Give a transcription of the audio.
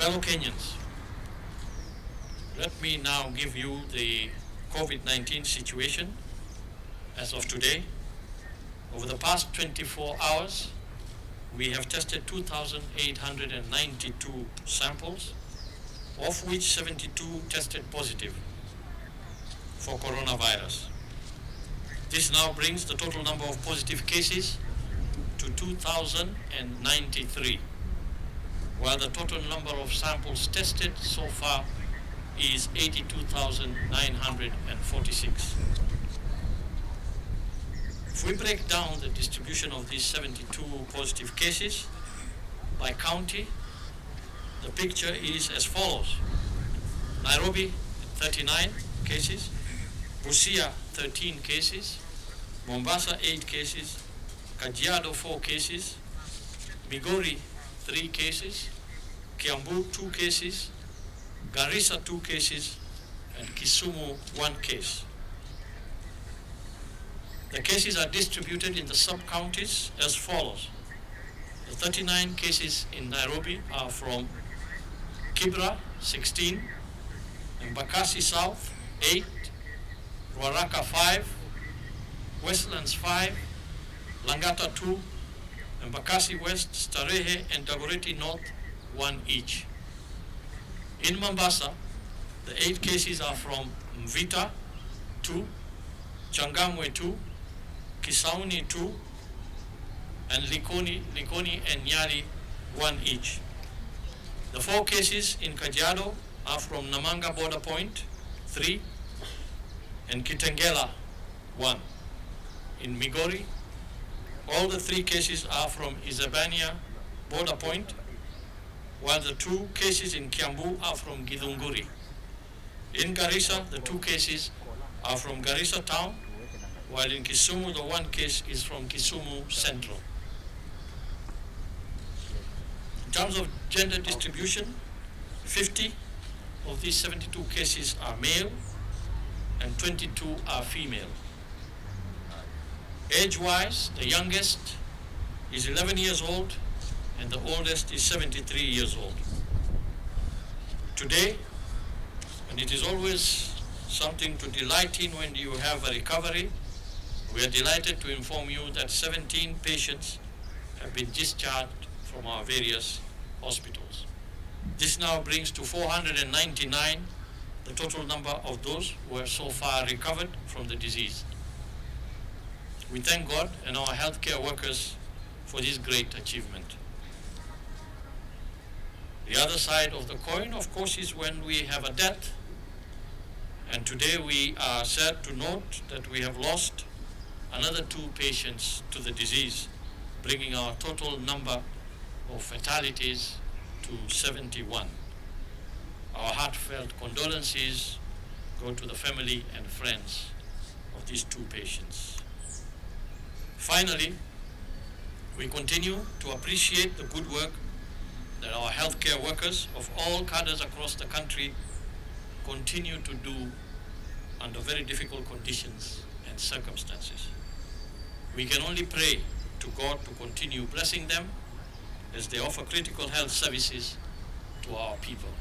Fellow Kenyans, let me now give you the COVID-19 situation as of today. Over the past 24 hours, we have tested 2,892 samples, of which 72 tested positive for coronavirus. This now brings the total number of positive cases to 2,093, while the total number of samples tested so far is 82,946. If we break down the distribution of these 72 positive cases by county, the picture is as follows. Nairobi, 39 cases, Busia, 13 cases, Mombasa, 8 cases, Kajiado, 4 cases, Migori, 3 cases, Kiambu, 2 cases, Garissa, 2 cases, and Kisumu, 1 case. The cases are distributed in the sub-counties as follows. The 39 cases in Nairobi are from Kibra, 16, Embakasi South, 8, Ruaraka, 5, Westlands, 5, Langata, 2, Embakasi West, Starehe, and Dagoretti North, 1 each. In Mombasa, the 8 cases are from Mvita, 2, Changamwe, 2, Kisauni, 2, and Likoni and Nyali, 1 each. The 4 cases in Kajiado are from Namanga Border Point, 3, and Kitengela, 1. In Migori, all the 3 cases are from Isabania Border Point, while the 2 cases in Kiambu are from Githunguri. In Garissa, the 2 cases are from Garissa Town, while in Kisumu, the 1 case is from Kisumu Central. In terms of gender distribution, 50 of these 72 cases are male and 22 are female. Age-wise, the youngest is 11 years old and the oldest is 73 years old. Today, and it is always something to delight in when you have a recovery, we are delighted to inform you that 17 patients have been discharged from our various hospitals. This now brings to 499 the total number of those who have so far recovered from the disease. We thank God and our healthcare workers for this great achievement. The other side of the coin, of course, is when we have a death. And today we are sad to note that we have lost another 2 patients to the disease, bringing our total number of fatalities to 71. Our heartfelt condolences go to the family and friends of these 2 patients. Finally, we continue to appreciate the good work that our healthcare workers of all cadres across the country continue to do under very difficult conditions and circumstances. We can only pray to God to continue blessing them as they offer critical health services to our people.